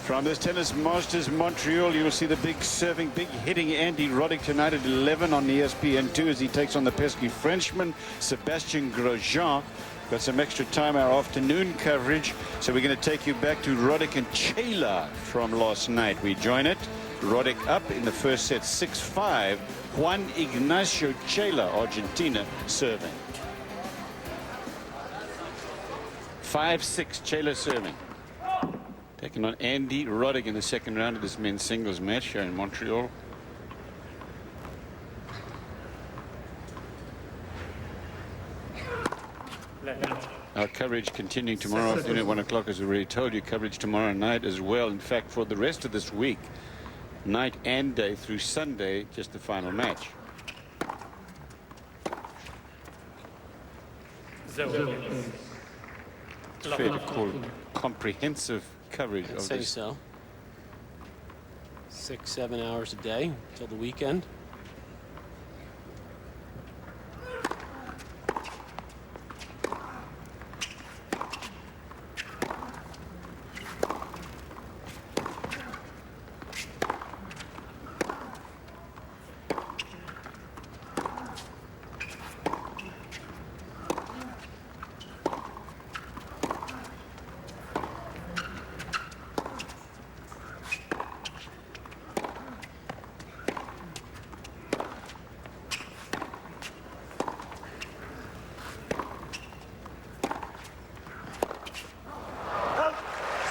From this Tennis Masters Montreal, you will see the big serving, big hitting Andy Roddick tonight at 11 on ESPN2 as he takes on the pesky Frenchman, Sébastien Grosjean. Got some extra time, our afternoon coverage. So we're going to take you back to Roddick and Chela from last night. We join it. Roddick up in the first set, 6-5. Juan Ignacio Chela, Argentina, serving. 5-6, Chela serving. Taking on Andy Roddick in the second round of this men's singles match here in Montreal. Our coverage continuing tomorrow afternoon at 1 o'clock, as we already told you. Coverage tomorrow night as well. In fact, for the rest of this week, night and day through Sunday, just the final match. It's fair to call it comprehensive coverage I'd of say this. so. 6-7 hours a day till the weekend.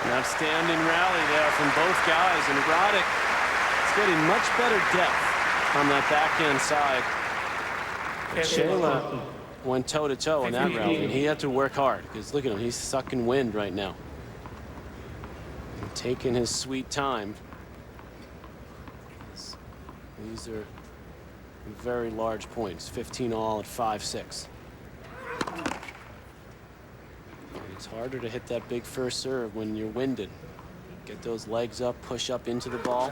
Outstanding rally there from both guys, and Roddick is getting much better depth on that backhand side. Chela went toe-to-toe in that rally, and he had to work hard because look at him, he's sucking wind right now. And taking his sweet time. These are very large points, 15 all at 5-6. It's harder to hit that big first serve when you're winded. Get those legs up, push up into the ball.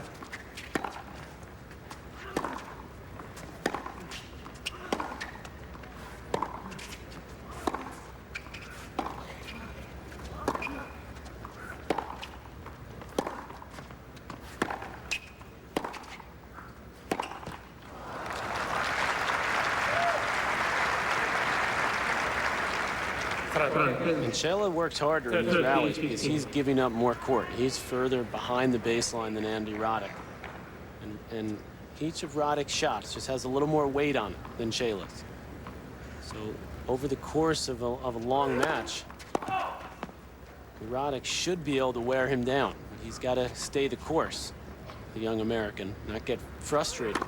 And Chela worked harder in his rallies because he's giving up more court. He's further behind the baseline than Andy Roddick. And each of Roddick's shots just has a little more weight on it than Chela's. So over the course of a long match, Roddick should be able to wear him down. But he's got to stay the course, the young American, not get frustrated.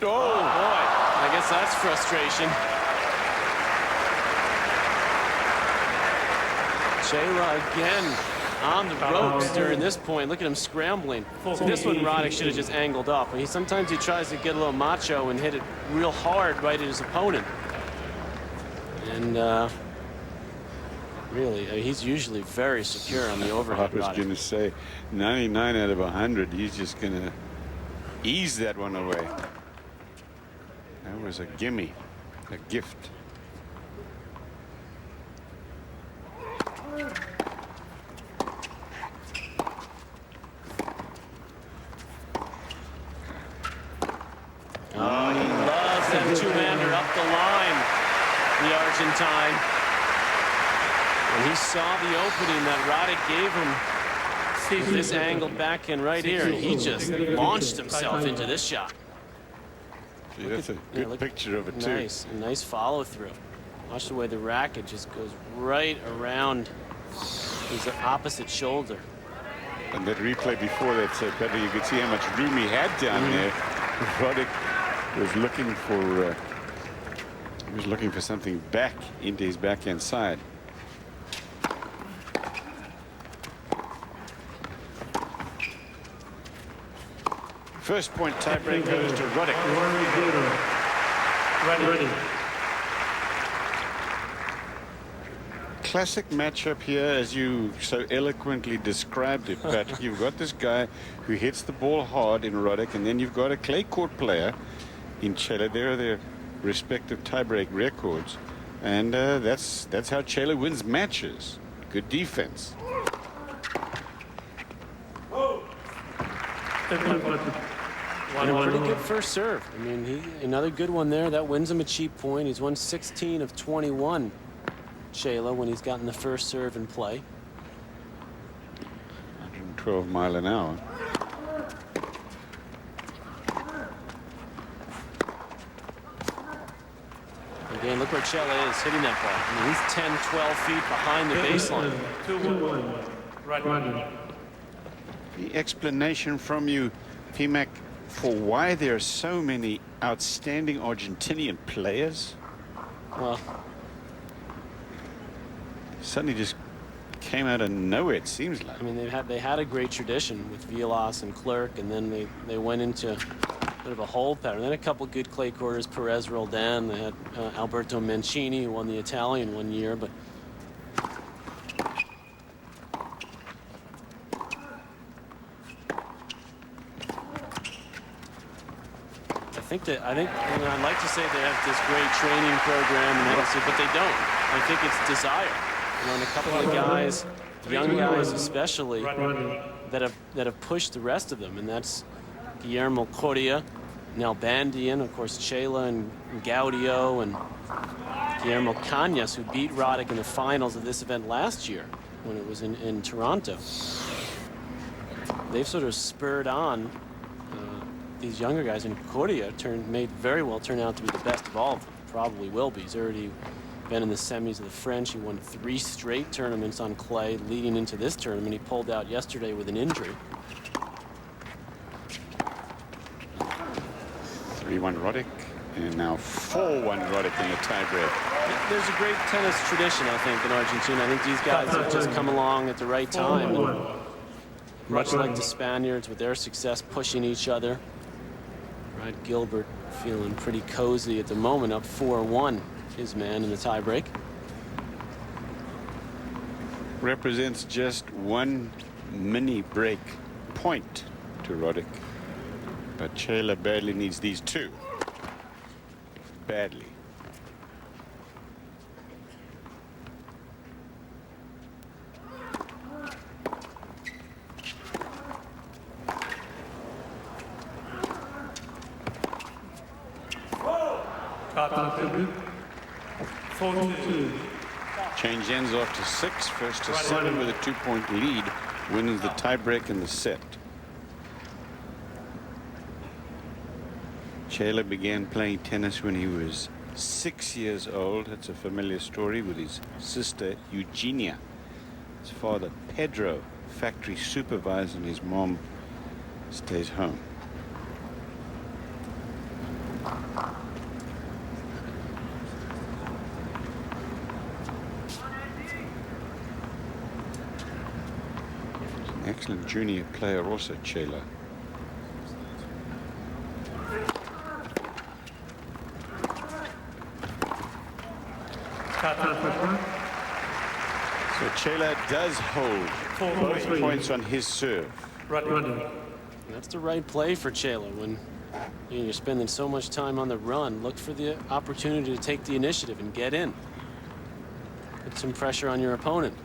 Oh, boy. I guess that's frustration. Chela again on the ropes during this point. Look at him scrambling. So this one, Roddick should have just angled up. Sometimes he tries to get a little macho and hit it real hard right at his opponent. And really, he's usually very secure on the overhead. I was going to say, 99 out of 100, he's just going to ease that one away. That was a gimme, a gift. Oh, he loves that two-hander up the line, the Argentine. And he saw the opening that Roddick gave him with this angled backhand right here, and he just launched himself into this shot. See, that's a good picture of it, too. Nice, a nice follow-through. Watch the way the racket just goes right around his opposite shoulder. And that replay before that said better, you could see how much room he had down there. Roddick was looking for something back into his backhand side. First point tiebreak goes to Roddick. classic matchup here, as you so eloquently described it, Patrick. You've got this guy who hits the ball hard in Roddick, and then you've got a clay court player in Chela. There are their respective tiebreak records, and that's how Chela wins matches. Good defense. And a pretty good first serve. I mean, another good one there. That wins him a cheap point. He's won 16 of 21, Chela, when he's gotten the first serve in play. 112 mile an hour. Again, look where Chela is hitting that ball. I mean, he's 10, 12 feet behind the baseline. 2-1. Roddick. The explanation from you, Pimac, for why there are so many outstanding Argentinian players? Well, suddenly just came out of nowhere, it seems like. I mean, they had a great tradition with Vilas and Clerc, and then they went into a bit of a hold pattern. Then a couple good clay quarters, Perez Roldan. They had Alberto Mancini, who won the Italian one year, but I think I'd like to say they have this great training program, and but they don't. I think it's desire. You know, and a couple of guys, young guys especially, that have pushed the rest of them, and that's Guillermo Coria, Nalbandian, of course Chela and Gaudio, and Guillermo Cañas, who beat Roddick in the finals of this event last year when it was in Toronto. They've sort of spurred on these younger guys, and Coria may very well turn out to be the best of all of them. Probably will be. He's already been in the semis of the French. He won 3 straight tournaments on clay leading into this tournament. He pulled out yesterday with an injury. 3-1 Roddick, and now 4-1 Roddick in the tiebreak. There's a great tennis tradition, I think, in Argentina. I think these guys have just come along at the right time. And much like the Spaniards with their success pushing each other. Right, Gilbert feeling pretty cozy at the moment, up 4-1, his man in the tiebreak. Represents just 1 mini break point to Roddick, but Chela badly needs these 2. Badly. Change ends after 6. First to 7 with a 2-point lead. Wins the tiebreak in the set. Chela began playing tennis when he was 6 years old. That's a familiar story, with his sister Eugenia. His father Pedro, factory supervisor, and his mom stays home. Excellent junior player also, Chela. So Chela does hold both points on his serve. That's the right play for Chela. When you're spending so much time on the run, look for the opportunity to take the initiative and get in. Put some pressure on your opponent.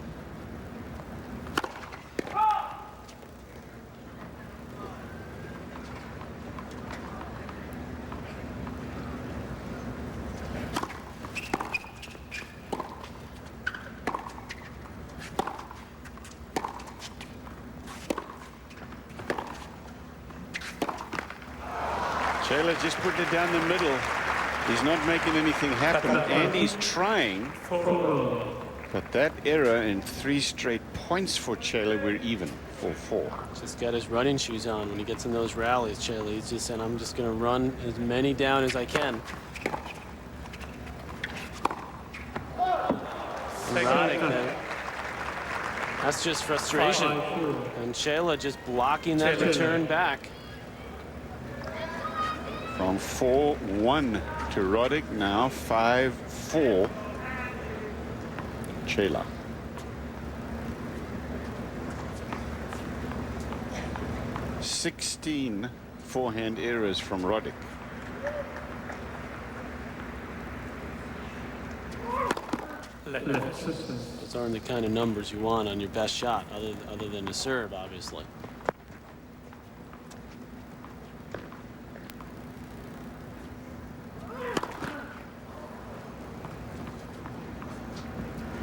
Chela just putting it down the middle. He's not making anything happen. Andy's trying. But that error in 3 straight points for Chela, we're even. 4-4. Just got his running shoes on when he gets in those rallies, Chela. He's just saying, I'm just going to run as many down as I can. Roddick, that's just frustration. And Chela just blocking that return back. From 4-1 to Roddick, now 5-4. Chela. 16 forehand errors from Roddick. Those aren't the kind of numbers you want on your best shot, other than the serve, obviously.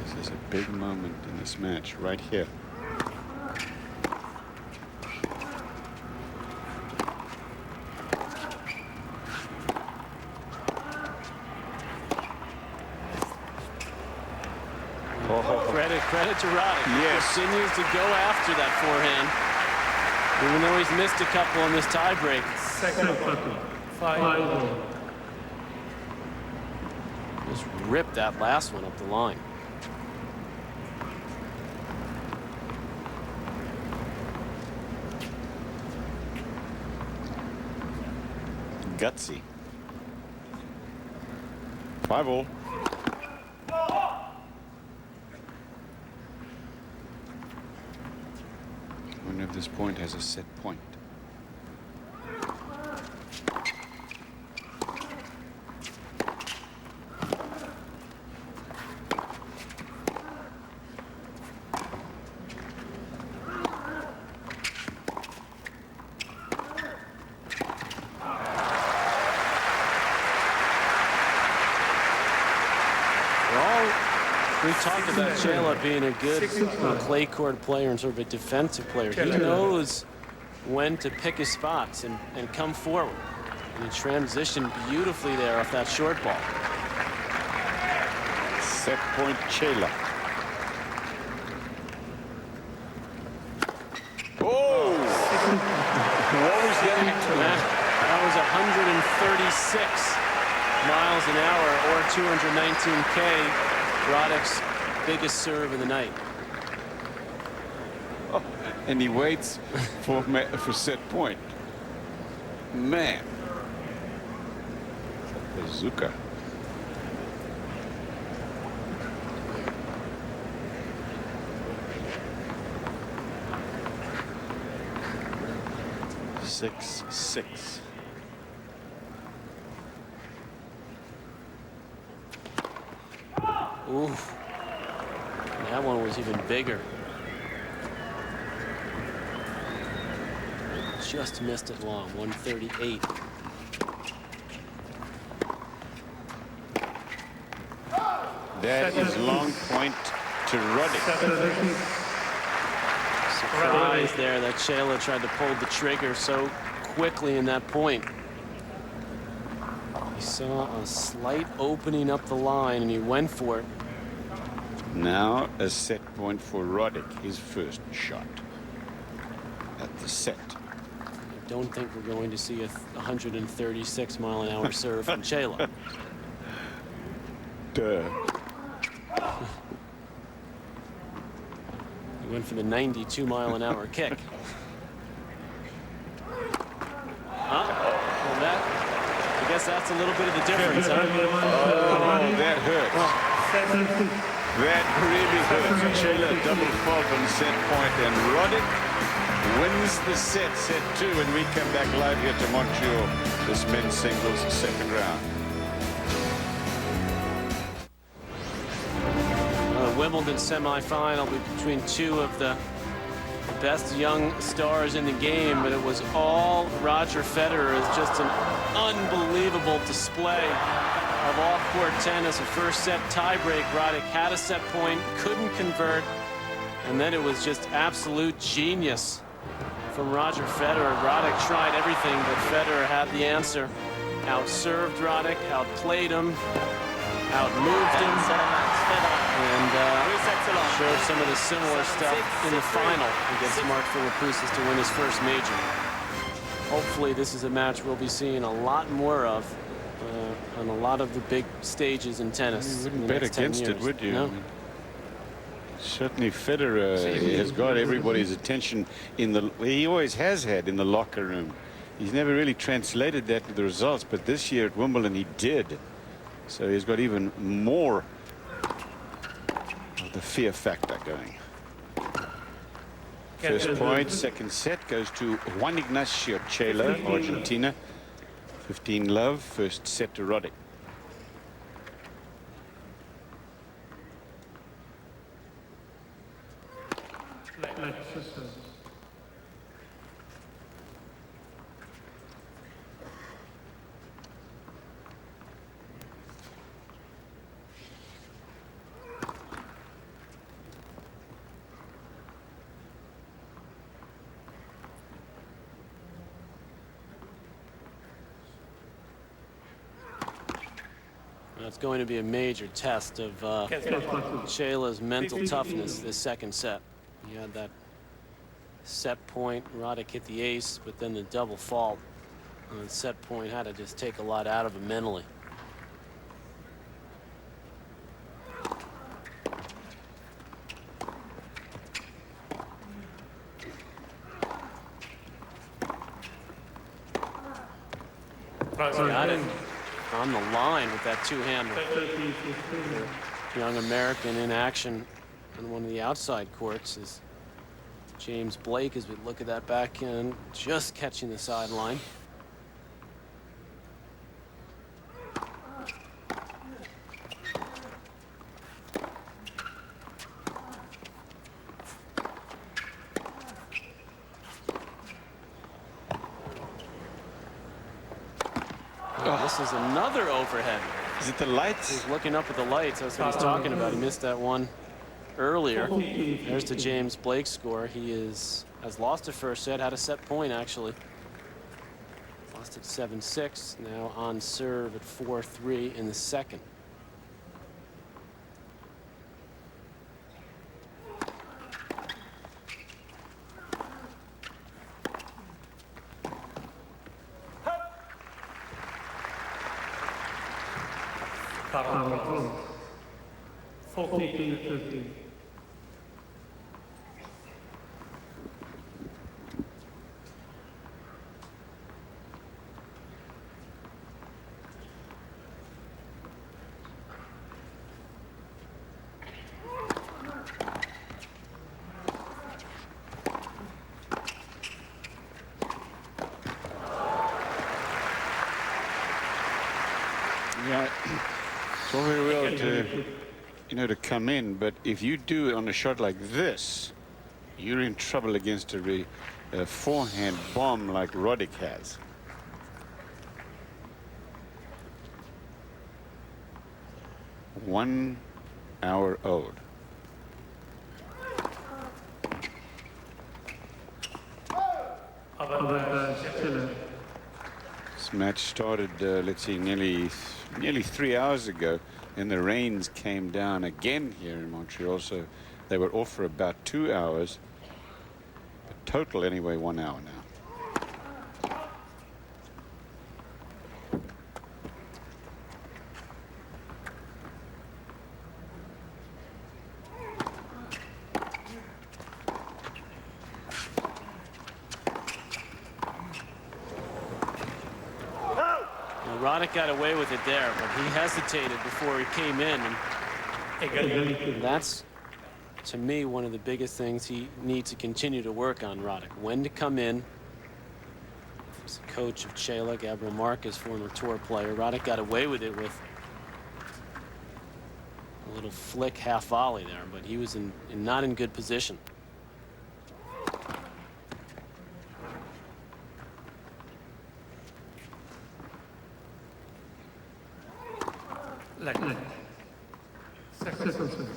This is a big moment in this match right here. Credit to Roddick. Yes. He continues to go after that forehand, even though he's missed a couple on this tie break. Second puppy. 5-1. Just ripped that last one up the line. Gutsy. 5-all. Winner of this point has a set point. We talked about Chela being a good clay court player and sort of a defensive player. He knows when to pick his spots and come forward. And he transitioned beautifully there off that short ball. Set point Chela. Oh! What was that? That was 136 miles an hour or 219K. Roddick's biggest serve of the night. Oh, and he waits for set point. Man. Bazooka. Six. Ooh, and that one was even bigger. Just missed it long, 138. That is long point to Roddick. Surprise there that Chela tried to pull the trigger so quickly in that point. He saw a slight opening up the line and he went for it. Now a set point for Roddick, his first shot at the set. I don't think we're going to see a 136 mile an hour serve from Chela. Duh. He went for the 92 mile an hour kick. Well, I guess that's a little bit of the difference, huh? Oh, that hurts. That really hurts. Chela double fault on set point, and Roddick wins the set 2, and we come back live here to Montreal. This men's singles second round. Wimbledon semifinal between two of the best young stars in the game, but it was all Roger Federer. It's just an unbelievable display of all-court tennis. A first set tiebreak. Roddick had a set point, couldn't convert, and then it was just absolute genius from Roger Federer. Roddick tried everything, but Federer had the answer. Outserved Roddick, outplayed him, outmoved him, and showed some of the similar stuff in the final against Mark Philippoussis to win his first major. Hopefully this is a match we'll be seeing a lot more of on a lot of the big stages in tennis. You wouldn't bet against it, would you? No. I mean, certainly Federer has got everybody's attention he always has had in the locker room. He's never really translated that to the results, but this year at Wimbledon he did. So he's got even more of the fear factor going. First point, second set goes to Juan Ignacio Chela, Argentina. 15 love, first set to Roddick. It's going to be a major test of Chela's mental toughness this second set. He had that set point, Roddick hit the ace, but then the double fault. And the set point had to just take a lot out of him mentally. Got it on the line with that two-hander. Young American in action on one of the outside courts is James Blake, as we look at that backhand, just catching the sideline. This is another overhead. Is it the lights? He's looking up at the lights. That's what he's talking about. He missed that one earlier. There's the James Blake score. He has lost the first set, had a set point actually. Lost at 7-6. Now on serve at 4-3 in the second. Foul. 14-15. Yeah, it's all very well to, to come in, but if you do it on a shot like this, you're in trouble against a forehand bomb like Roddick has. One hour owed. This match started, let's see, nearly 3 hours ago, and the rains came down again here in Montreal, so they were off for about 2 hours. But total, anyway, 1 hour now. Roddick got away with it there, but he hesitated before he came in. And that's, to me, one of the biggest things he needs to continue to work on, Roddick. When to come in. He's the coach of Chela, Gabriel Marquez, former tour player. Roddick got away with it with a little flick half volley there, but he was not in good position.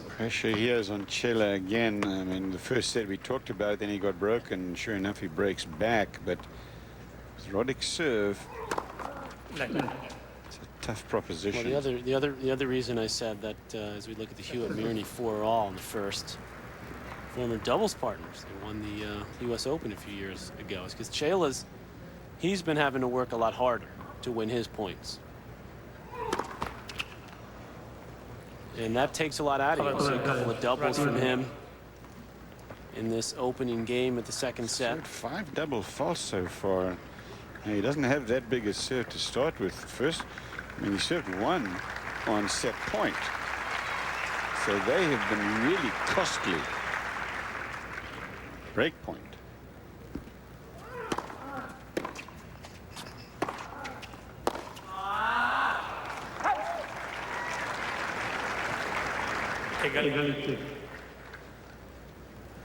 Pressure here is on Chela again. I mean, the first set we talked about, then he got broken. Sure enough, he breaks back. But with Roddick's serve, it's a tough proposition. Well, the other reason I said that as we look at the Hewitt Mirny 4-all in the first, former doubles partners, they won the U.S. Open a few years ago, is because he's been having to work a lot harder to win his points. And that takes a lot out of you. So a couple of doubles from him in this opening game at the second set. 5 double faults so far. Now, he doesn't have that big a serve to start with. First, I mean, he served 1 on set point. So they have been really costly. break point. Égalité.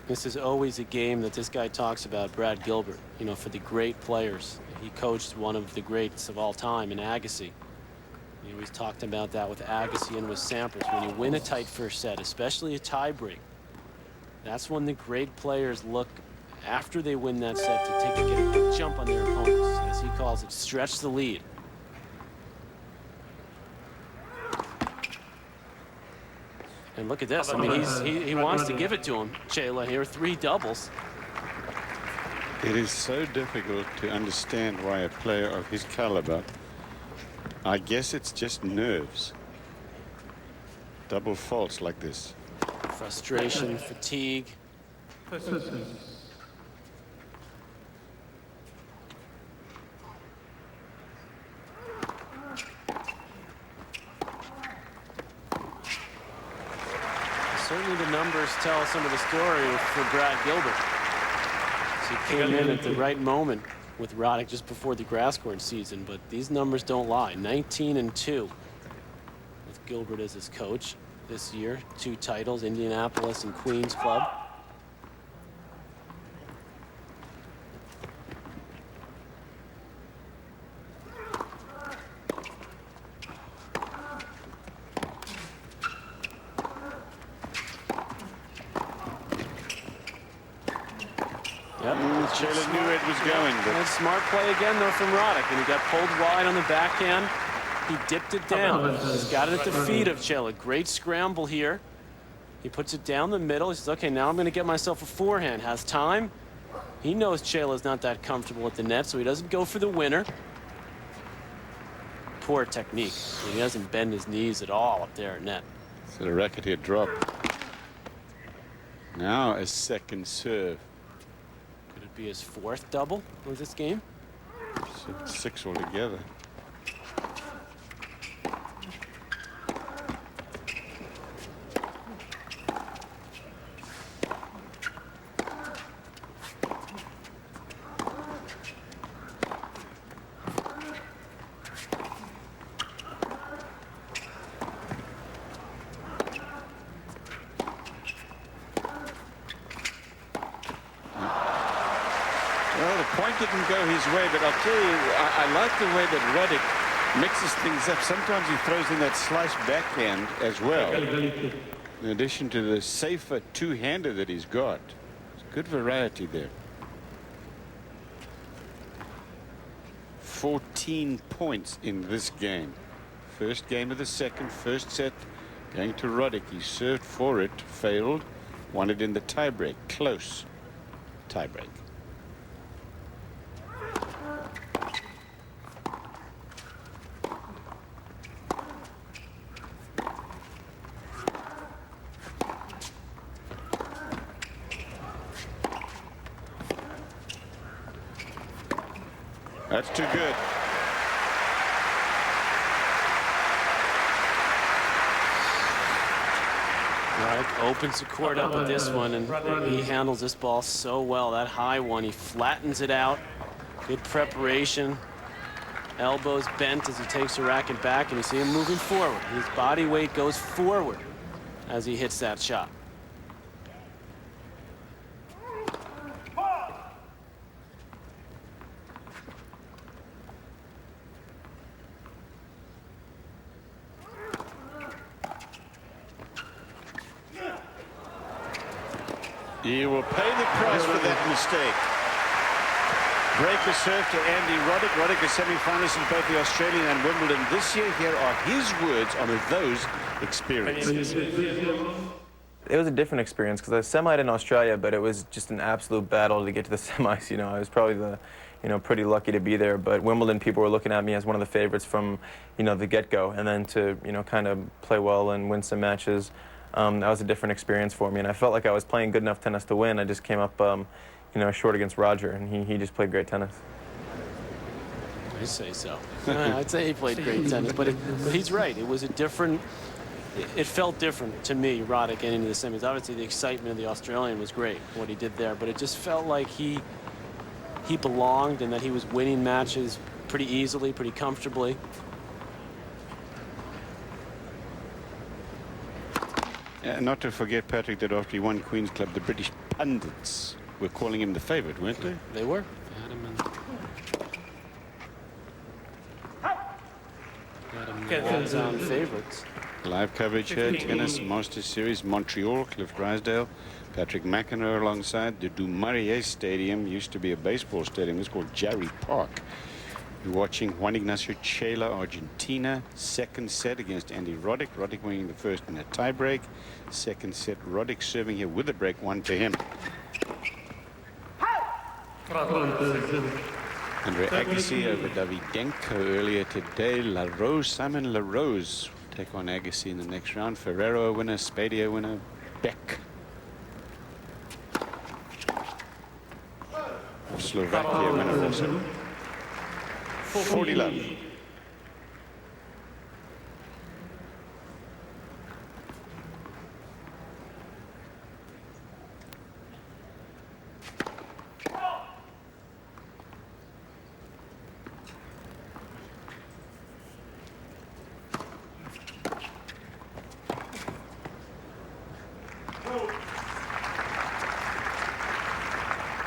This is always a game that this guy talks about, Brad Gilbert, you know, for the great players. He coached one of the greats of all time in Agassi. He always talked about that with Agassi and with Sampras. When you win a tight first set, especially a tiebreak, that's when the great players look, after they win that set, to get a big jump on their opponents. As he calls it, stretch the lead. And look at this. I mean, he wants to give it to him. Chela here, 3 doubles. It is so difficult to understand why a player of his caliber, I guess it's just nerves. Double faults like this. Frustration, fatigue. Certainly the numbers tell some of the story for Brad Gilbert. So he came in at the right moment with Roddick just before the grass court season, but these numbers don't lie. 19-2 with Gilbert as his coach this year. 2 titles, Indianapolis and Queens Club. Chela knew it was going. And smart play again, though, from Roddick. And he got pulled wide on the backhand. He dipped it down. He's got it at the feet of Chela. Great scramble here. He puts it down the middle. He says, okay, now I'm going to get myself a forehand. Has time. He knows Chela's not that comfortable at the net, so he doesn't go for the winner. Poor technique. I mean, he doesn't bend his knees at all up there at net. So the racket here dropped. Now a second serve. Could it be his 4th double of this game? So 6 altogether. Well, the point didn't go his way, but I'll tell you, I like the way that Roddick mixes things up. Sometimes he throws in that slice backhand as well, in addition to the safer two-hander that he's got. It's good variety there. 14 points in this game. First game of the second, first set going to Roddick. He served for it, failed, won it in the tiebreak. Close tiebreak. That's too good. Roddick opens the court up with this one, and he handles this ball so well. That high one, he flattens it out. Good preparation. Elbows bent as he takes the racket back, and you see him moving forward. His body weight goes forward as he hits that shot. He will pay the price for that mistake. Breaker serve to Andy Roddick. Roddick is semi-finalist in both the Australian and Wimbledon this year. Here are his words on those experiences. It was a different experience because I semi'd in Australia, but it was just an absolute battle to get to the semis. You know, I was probably pretty lucky to be there. But Wimbledon, people were looking at me as one of the favorites from, the get-go, and then to, kind of play well and win some matches. That was a different experience for me, and I felt like I was playing good enough tennis to win. I just came up, short against Roger, and he just played great tennis. I say so. I'd say he played great tennis, but he's right. It was a different it felt different to me, Roddick, getting into the semis. Obviously, the excitement of the Australian was great, what he did there, but it just felt like he belonged and that he was winning matches pretty easily, pretty comfortably. Not to forget, Patrick, that after he won Queen's Club, the British pundits were calling him the favourite, weren't they? They were. They had him in. Odds-on favourites. Live coverage here, tennis, Masters Series, Montreal, Cliff Drysdale, Patrick McEnroe alongside. The Dumouriez Stadium used to be a baseball stadium. It's called Jarry Park. You're watching Juan Ignacio Chela, Argentina. Second set against Andy Roddick. Roddick winning the first in a tiebreak. Second set, Roddick serving here with a break, one to him. Andre Agassi over Davydenko earlier today. Simon LaRose will take on Agassi in the next round. Ferrero winner, Spadia winner, Beck. Slovakia winner also. 40 love.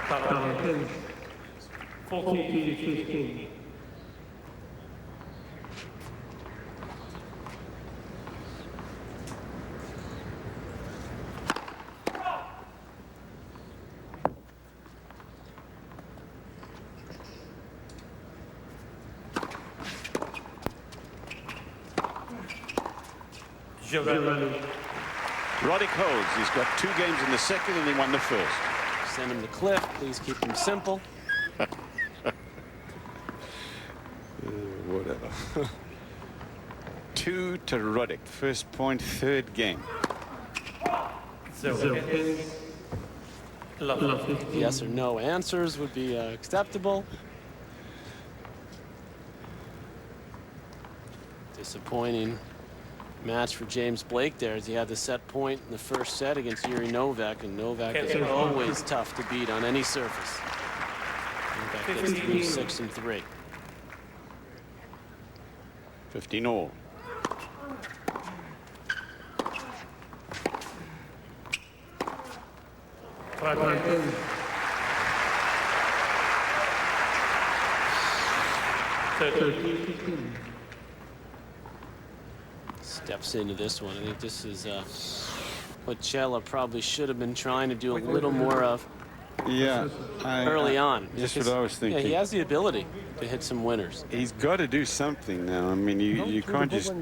Patrick 14-15. Roddick holds. He's got 2 games in the second and he won the first. Send him to Cliff. Please keep him simple. Whatever. 2 to Roddick. First point, third game. Yes or no answers would be acceptable. Disappointing match for James Blake there, as he had the set point in the first set against Yuri Novak, and Novak is always tough to beat on any surface. Novak gets through 6 and 3. 15 all. Steps into this one. I think this is what Chela probably should have been trying to do a little more of early on. Just what I was thinking. Yeah, he has the ability to hit some winners. He's got to do something now. I mean, you can't just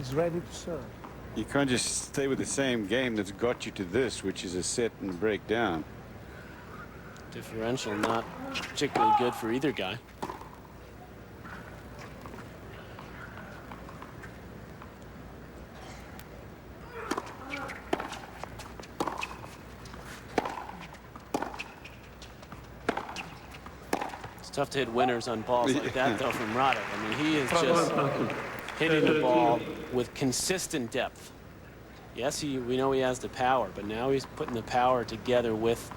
stay with the same game that's got you to this, which is a set and break down. Differential not particularly good for either guy. Tough to hit winners on balls like that, though, from Roddick. I mean, he is just hitting the ball with consistent depth. Yes, we know he has the power, but now he's putting the power together with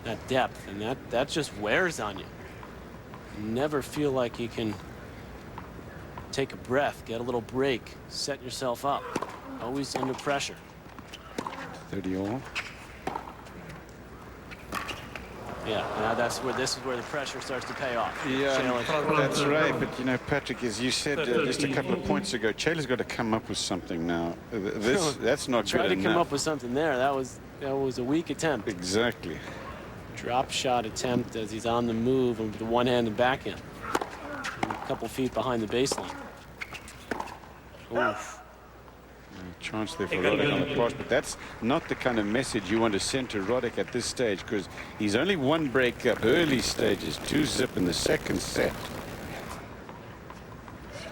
that depth, and that just wears on you. You never feel like you can take a breath, get a little break, set yourself up. Always under pressure. 30 all. Yeah, now this is where the pressure starts to pay off. Yeah, that's right. But, you know, Patrick, as you said just a couple of points ago, Chela's got to come up with something now. That's not good enough. Tried to come up with something there. That was a weak attempt. Exactly. Drop shot attempt as he's on the move with the one-handed backhand. A couple feet behind the baseline. Oof. Chance there for Roddick on the pass, but that's not the kind of message you want to send to Roddick at this stage, because he's only 1 break up, early stages, 2-zip in the second set.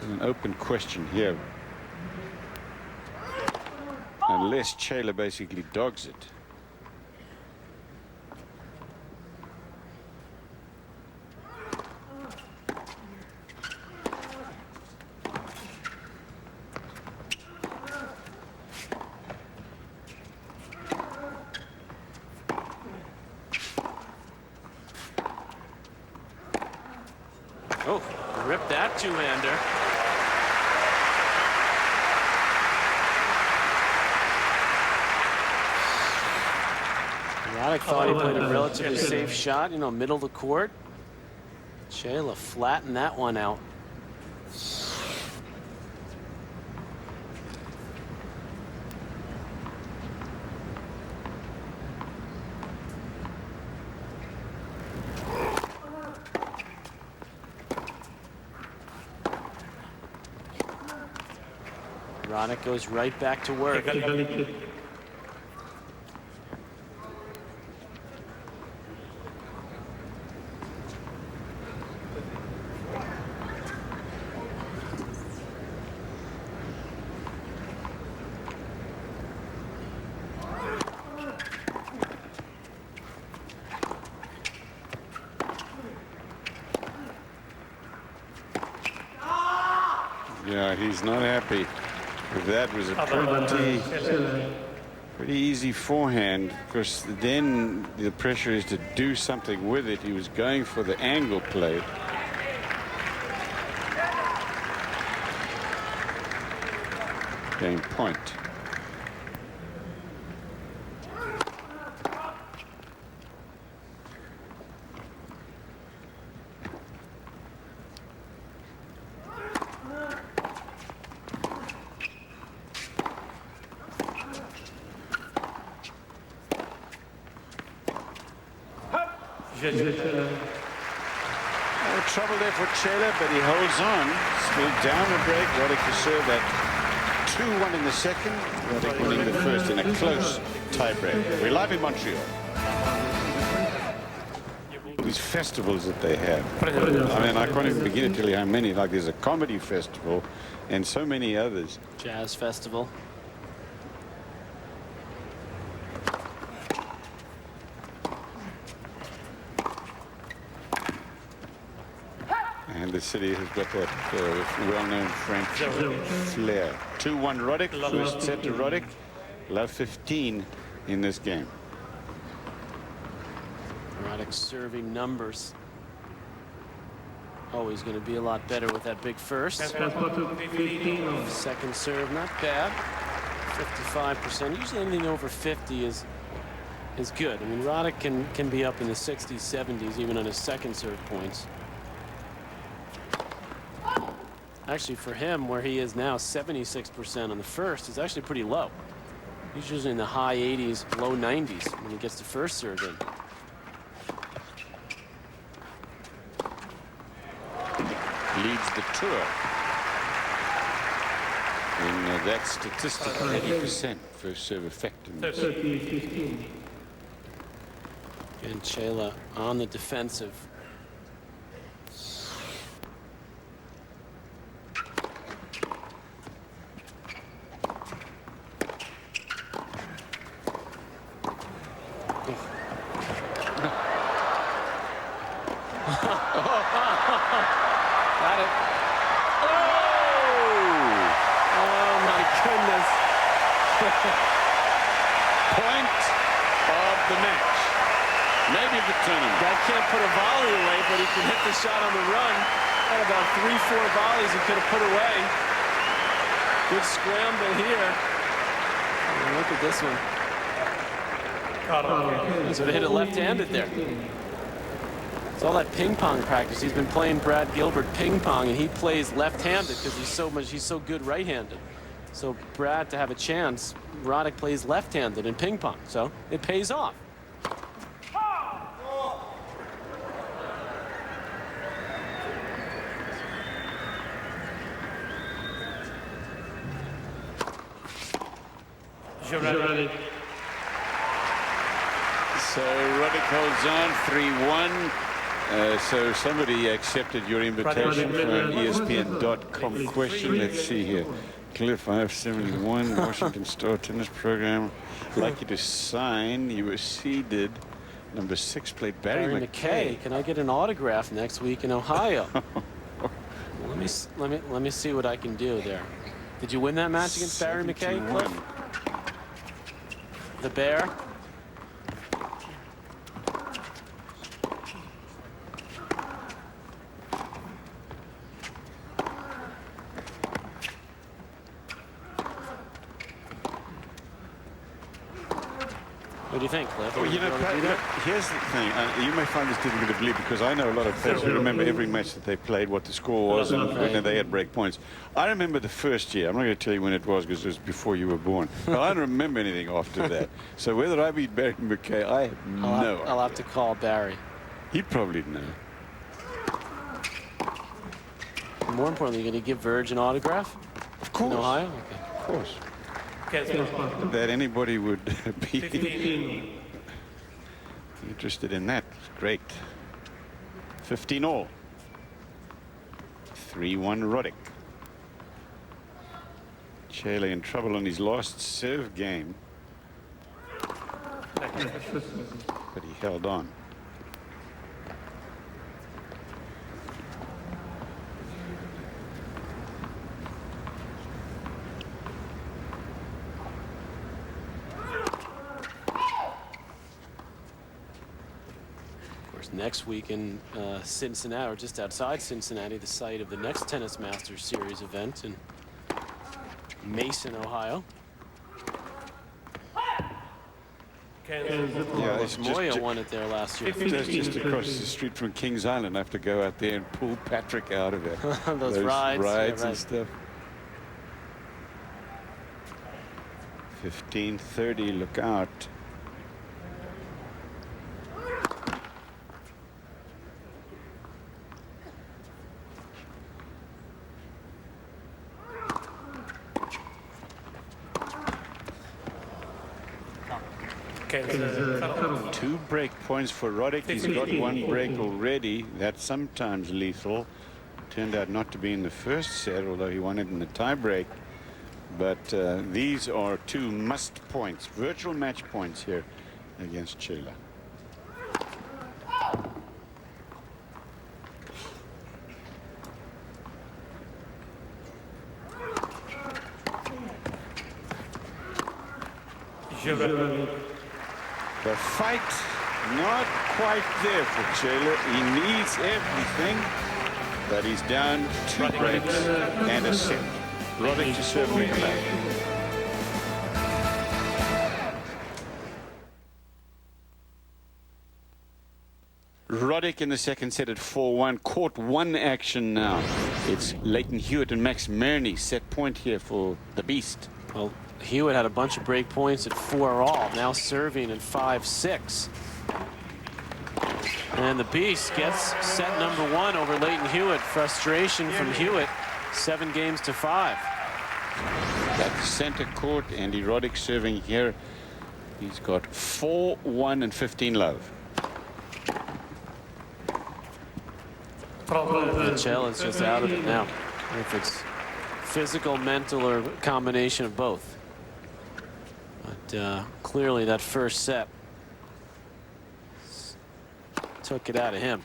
An open question here. Unless Chela basically dogs it. Oh, rip that two-hander. Roddick thought he played a relatively safe shot, you know, middle of the court. Chela flattened that one out. Roddick goes right back to work. Yeah, he's not happy. That was a pretty easy forehand. Of course, then the pressure is to do something with it. He was going for the angle play. Game point. Trouble there for Chela, but he holds on. Still down a break. Roddick to serve at 2-1 in the second. Roddick winning the first in a close tiebreak. We're live in Montreal. These festivals that they have. I mean, I can't even begin to tell you how many. Like, there's a comedy festival and so many others. Jazz festival. And the city has got that well-known French flair. 2-1 Roddick. First set to Roddick. Love 15 in this game. Roddick serving numbers. Oh, he's going to be a lot better with that big first. Second serve, not bad. 55%. Usually anything over 50 is good. I mean, Roddick can be up in the 60s, 70s, even on his second serve points. Actually, for him, where he is now, 76% on the first is actually pretty low. He's usually in the high 80s, low 90s when he gets the first serve in. Leads the tour in that statistic, 80% first serve effectiveness. And Chela on the defensive. Got it. Oh my goodness. Point of the match. Maybe the tournament. That can't put a volley away, but he can hit the shot on the run. Had about 3-4 volleys he could have put away. Good scramble here. And look at this one. So they hit it left-handed there. It's all that ping pong practice. He's been playing Brad Gilbert ping pong, and he plays left-handed because he's so good right-handed. So Brad, to have a chance, Roddick plays left-handed in ping pong. So it pays off. So Roddick holds on 3-1. So somebody accepted your invitation for an ESPN.com question. Let's see here. Cliff 571, Washington Star Tennis Program. Like you to sign. You were seeded. Number 6 played Barry McKay. Can I get an autograph next week in Ohio? let me see what I can do there. Did you win that match against Barry McKay, Cliff? The Bear. What do you think, Cliff? Well, you know, Pat, look, here's the thing. You may find this difficult to believe because I know a lot of players who remember every match that they played, what the score was, and when they had break points. I remember the first year. I'm not going to tell you when it was because it was before you were born. But I don't remember anything after that. So whether I beat Barry McKay, I have no idea. I'll have to call Barry. He'd probably know. More importantly, you're going to give Verge an autograph? Of course. In Ohio? Okay. Of course. Okay, That anybody would be 15. interested in that. Great. 15 all. 3-1 Roddick. Chela in trouble on his last serve game, but he held on. Next week in Cincinnati, or just outside Cincinnati, the site of the next Tennis Masters Series event in Mason, Ohio. Yeah, it's Moya won it there last year. just across the street from Kings Island. I have to go out there and pull Patrick out of it. Those rides, yeah, and right. stuff. 15:30. Look out. Okay, 2 break points for Roddick. He's got 1 break already. That's sometimes lethal. Turned out not to be in the first set, although he won it in the tie break. But these are 2 must points, virtual match points here against Chela. The fight not quite there for Chela. He needs everything, but he's down 2 breaks and a set. Roddick to serve me back. Roddick in the second set at 4-1. Court 1 action now. It's Leighton Hewitt and Max Merney. Set point here for the Beast. Well, Hewitt had a bunch of break points at 4 all, now serving at 5-6. And the Beast gets set number 1 over Leighton Hewitt. Frustration from Hewitt, 7 games to 5. That's center court. Andy Roddick serving here. He's got 4-1 and 15 love. Chela's just out of it now. If it's physical, mental, or a combination of both. But clearly that first set took it out of him.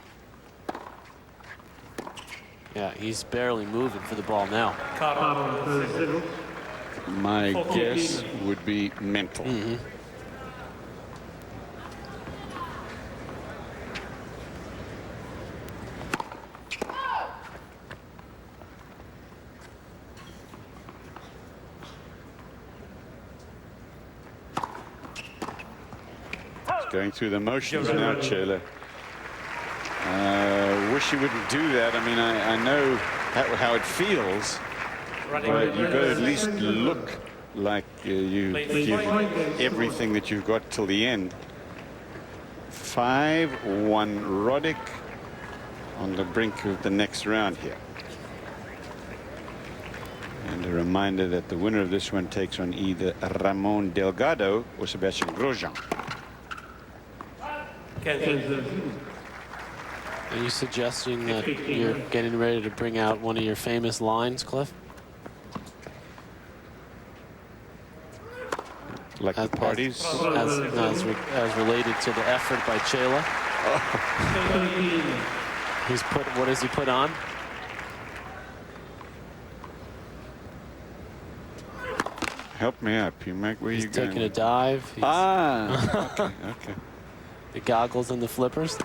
Yeah, he's barely moving for the ball now. My guess would be mental. Going through the motions now, Chela. Wish he wouldn't do that. I mean, I know how it feels, but you've got to at least look like you give everything that you've got till the end. 5-1 Roddick on the brink of the next round here. And a reminder that the winner of this one takes on either Ramon Delgado or Sebastian Grosjean. Are you suggesting that you're getting ready to bring out one of your famous lines, Cliff? Like the parties? As related to the effort by Chela. He's put, what has he put on? Help me out, P-Mac. Where are you going? He's taking a dive. He's okay. The goggles and the flippers.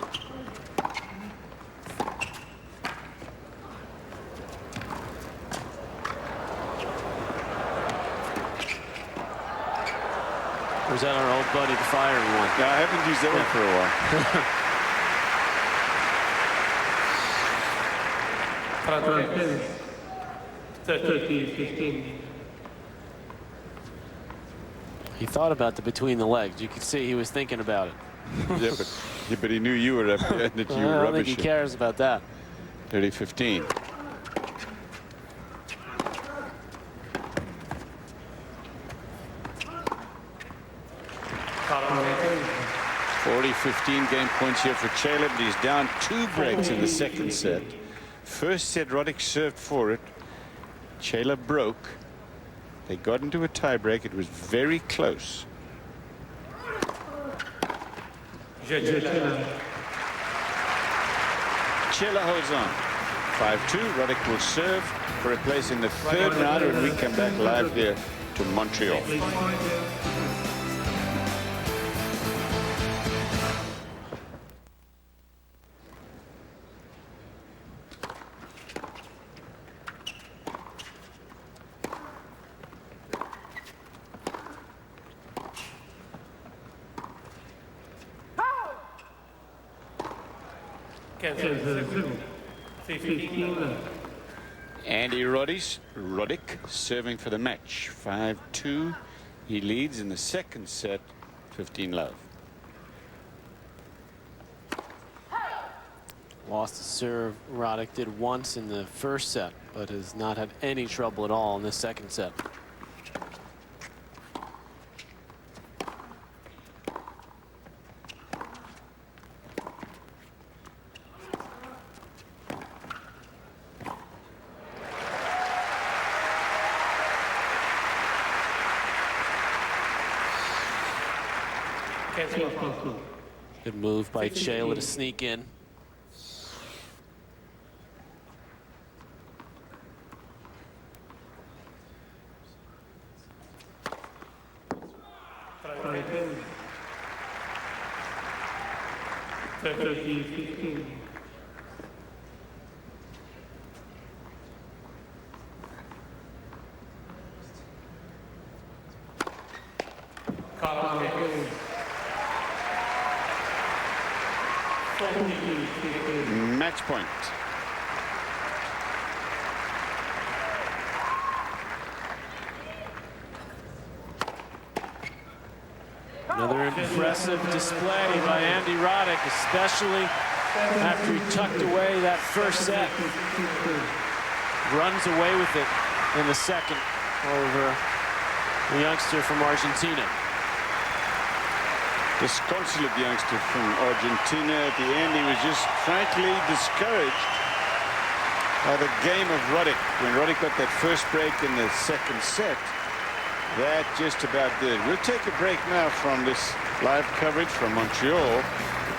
is that our old buddy, the fiery one? Yeah, I haven't used that one for a while. 30-15. He thought about the between the legs. You could see he was thinking about it. but he knew you were up there and that you I were don't think rubbish. he cares about that. 30-15. Column 40-15 game points here for Chela, but he's down 2 breaks in the second set. First set, Roddick served for it. Chela broke. They got into a tie break. It was very close. Chela. Chela holds on. 5-2. Roddick will serve for a place in the third round when we come back live here to Montreal. Cancel 15. Andy Roddick serving for the match. 5-2. He leads in the second set. 15 love. Lost the serve. Roddick did once in the first set, but has not had any trouble at all in this second set. Good move by Chela to sneak in. Match point. Another impressive display by Andy Roddick, especially after he tucked away that first set. Runs away with it in the second over the youngster from Argentina. Disconsolate youngster from Argentina. At the end, he was just frankly discouraged by the game of Roddick. When Roddick got that first break in the second set, that just about did. We'll take a break now from this live coverage from Montreal. We'll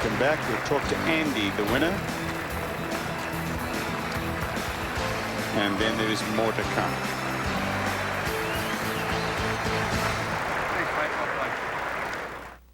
come back, we'll talk to Andy, the winner. And then there is more to come.